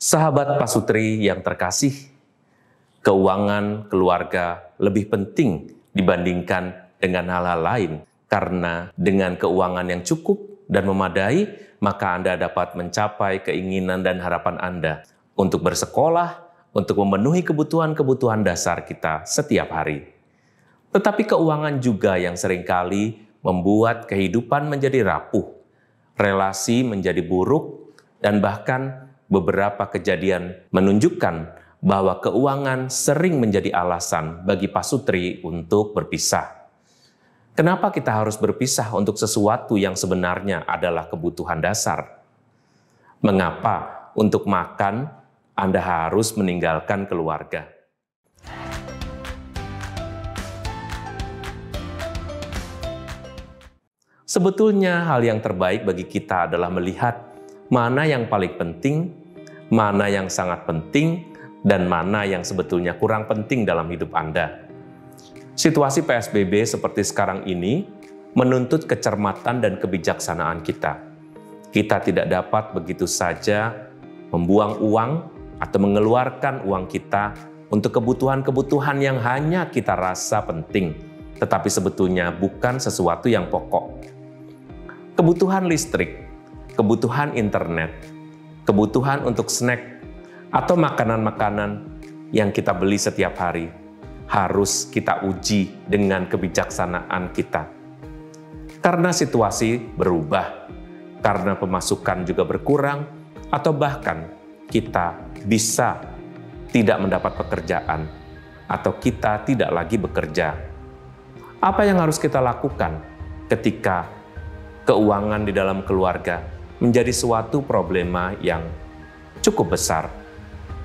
Sahabat pasutri yang terkasih, keuangan keluarga lebih penting dibandingkan dengan hal-hal lain, karena dengan keuangan yang cukup dan memadai, maka Anda dapat mencapai keinginan dan harapan Anda untuk bersekolah, untuk memenuhi kebutuhan-kebutuhan dasar kita setiap hari. Tetapi keuangan juga yang seringkali membuat kehidupan menjadi rapuh, relasi menjadi buruk, dan bahkan beberapa kejadian menunjukkan bahwa keuangan sering menjadi alasan bagi pasutri untuk berpisah. Kenapa kita harus berpisah untuk sesuatu yang sebenarnya adalah kebutuhan dasar? Mengapa untuk makan Anda harus meninggalkan keluarga? Sebetulnya hal yang terbaik bagi kita adalah melihat mana yang paling penting, mana yang sangat penting, dan mana yang sebetulnya kurang penting dalam hidup Anda. Situasi PSBB seperti sekarang ini menuntut kecermatan dan kebijaksanaan kita. Kita tidak dapat begitu saja membuang uang atau mengeluarkan uang kita untuk kebutuhan-kebutuhan yang hanya kita rasa penting, tetapi sebetulnya bukan sesuatu yang pokok. Kebutuhan listrik, kebutuhan internet, kebutuhan untuk snack, atau makanan-makanan yang kita beli setiap hari, harus kita uji dengan kebijaksanaan kita. Karena situasi berubah, karena pemasukan juga berkurang, atau bahkan kita bisa tidak mendapat pekerjaan, atau kita tidak lagi bekerja. Apa yang harus kita lakukan ketika keuangan di dalam keluarga menjadi suatu problema yang cukup besar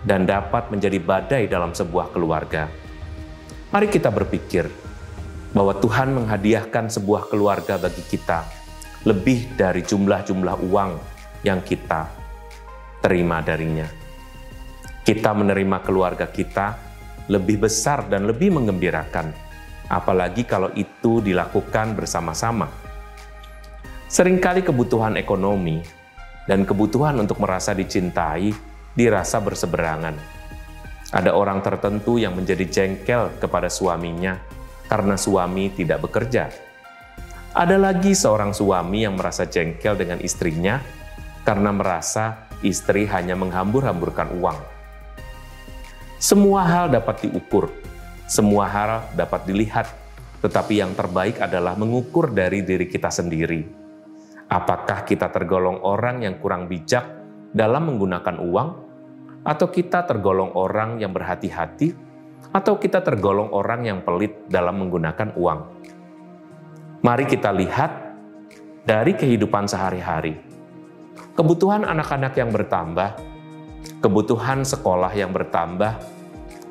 dan dapat menjadi badai dalam sebuah keluarga? Mari kita berpikir bahwa Tuhan menghadiahkan sebuah keluarga bagi kita lebih dari jumlah-jumlah uang yang kita terima darinya. Kita menerima keluarga kita lebih besar dan lebih menggembirakan, apalagi kalau itu dilakukan bersama-sama. Seringkali kebutuhan ekonomi dan kebutuhan untuk merasa dicintai dirasa berseberangan. Ada orang tertentu yang menjadi jengkel kepada suaminya karena suami tidak bekerja. Ada lagi seorang suami yang merasa jengkel dengan istrinya karena merasa istri hanya menghambur-hamburkan uang. Semua hal dapat diukur, semua hal dapat dilihat, tetapi yang terbaik adalah mengukur dari diri kita sendiri. Apakah kita tergolong orang yang kurang bijak dalam menggunakan uang? Atau kita tergolong orang yang berhati-hati? Atau kita tergolong orang yang pelit dalam menggunakan uang? Mari kita lihat dari kehidupan sehari-hari. Kebutuhan anak-anak yang bertambah, kebutuhan sekolah yang bertambah,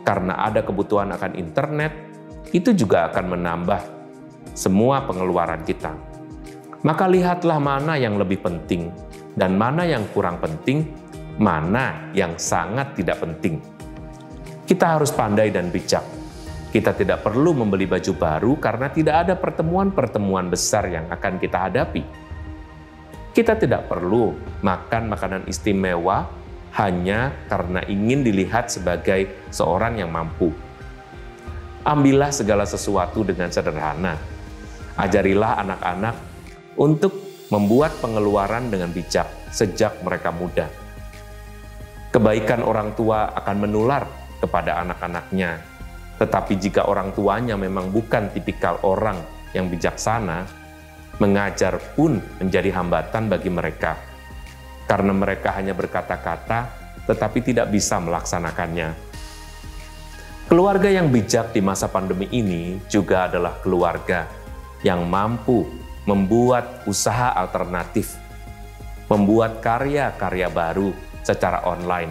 karena ada kebutuhan akan internet, itu juga akan menambah semua pengeluaran kita. Maka lihatlah mana yang lebih penting dan mana yang kurang penting, mana yang sangat tidak penting. Kita harus pandai dan bijak. Kita tidak perlu membeli baju baru karena tidak ada pertemuan-pertemuan besar yang akan kita hadapi. Kita tidak perlu makan makanan istimewa hanya karena ingin dilihat sebagai seorang yang mampu. Ambillah segala sesuatu dengan sederhana. Ajarilah anak-anak untuk membuat pengeluaran dengan bijak sejak mereka muda. Kebaikan orang tua akan menular kepada anak-anaknya, tetapi jika orang tuanya memang bukan tipikal orang yang bijaksana, mengajar pun menjadi hambatan bagi mereka, karena mereka hanya berkata-kata tetapi tidak bisa melaksanakannya. Keluarga yang bijak di masa pandemi ini juga adalah keluarga yang mampu membuat usaha alternatif, membuat karya-karya baru secara online.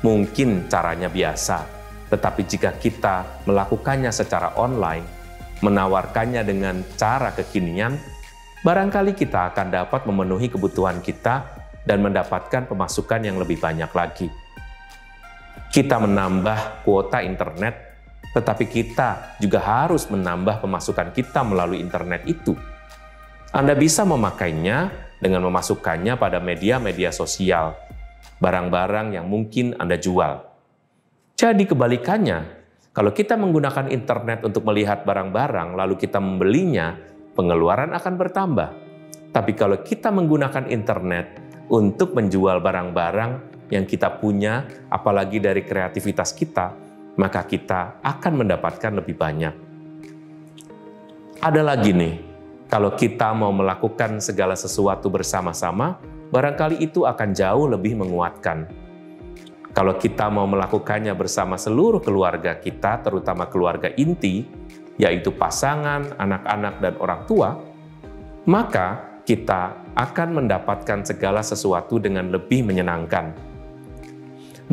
Mungkin caranya biasa, tetapi jika kita melakukannya secara online, menawarkannya dengan cara kekinian, barangkali kita akan dapat memenuhi kebutuhan kita dan mendapatkan pemasukan yang lebih banyak lagi. Kita menambah kuota internet, tetapi kita juga harus menambah pemasukan kita melalui internet itu. Anda bisa memakainya dengan memasukkannya pada media-media sosial, barang-barang yang mungkin Anda jual. Jadi kebalikannya, kalau kita menggunakan internet untuk melihat barang-barang lalu kita membelinya, pengeluaran akan bertambah. Tapi kalau kita menggunakan internet untuk menjual barang-barang yang kita punya, apalagi dari kreativitas kita, maka kita akan mendapatkan lebih banyak. Ada lagi nih, kalau kita mau melakukan segala sesuatu bersama-sama, barangkali itu akan jauh lebih menguatkan. Kalau kita mau melakukannya bersama seluruh keluarga kita, terutama keluarga inti, yaitu pasangan, anak-anak, dan orang tua, maka kita akan mendapatkan segala sesuatu dengan lebih menyenangkan.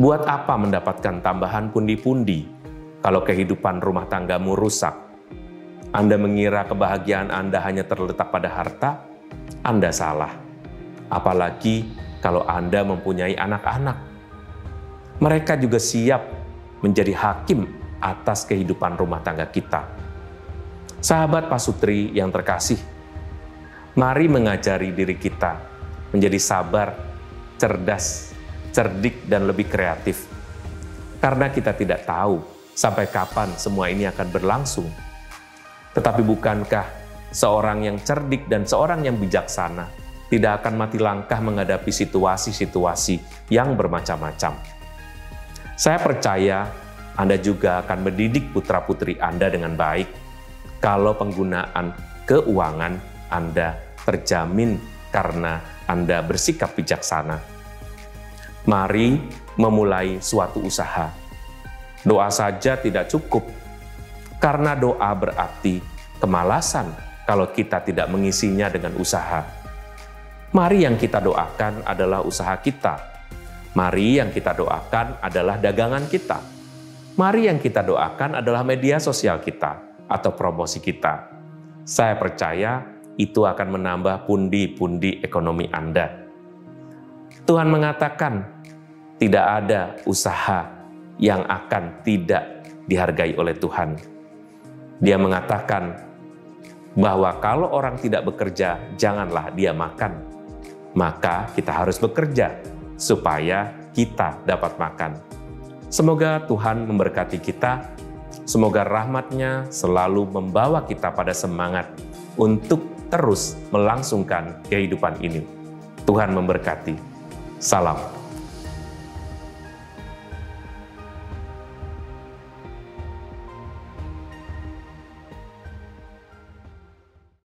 Buat apa mendapatkan tambahan pundi-pundi kalau kehidupan rumah tanggamu rusak? Anda mengira kebahagiaan Anda hanya terletak pada harta? Anda salah. Apalagi kalau Anda mempunyai anak-anak. Mereka juga siap menjadi hakim atas kehidupan rumah tangga kita. Sahabat pasutri yang terkasih, mari mengajari diri kita menjadi sabar, cerdas, cerdik, dan lebih kreatif. Karena kita tidak tahu sampai kapan semua ini akan berlangsung. Tetapi bukankah seorang yang cerdik dan seorang yang bijaksana tidak akan mati langkah menghadapi situasi-situasi yang bermacam-macam? Saya percaya Anda juga akan mendidik putra-putri Anda dengan baik kalau penggunaan keuangan Anda terjamin karena Anda bersikap bijaksana. Mari memulai suatu usaha. Doa saja tidak cukup, karena doa berarti kemalasan kalau kita tidak mengisinya dengan usaha. Mari yang kita doakan adalah usaha kita. Mari yang kita doakan adalah dagangan kita. Mari yang kita doakan adalah media sosial kita atau promosi kita. Saya percaya itu akan menambah pundi-pundi ekonomi Anda. Tuhan mengatakan tidak ada usaha yang akan tidak dihargai oleh Tuhan. Dia mengatakan bahwa kalau orang tidak bekerja, janganlah dia makan. Maka kita harus bekerja supaya kita dapat makan. Semoga Tuhan memberkati kita, semoga rahmat-Nya selalu membawa kita pada semangat untuk terus melangsungkan kehidupan ini. Tuhan memberkati. Salam.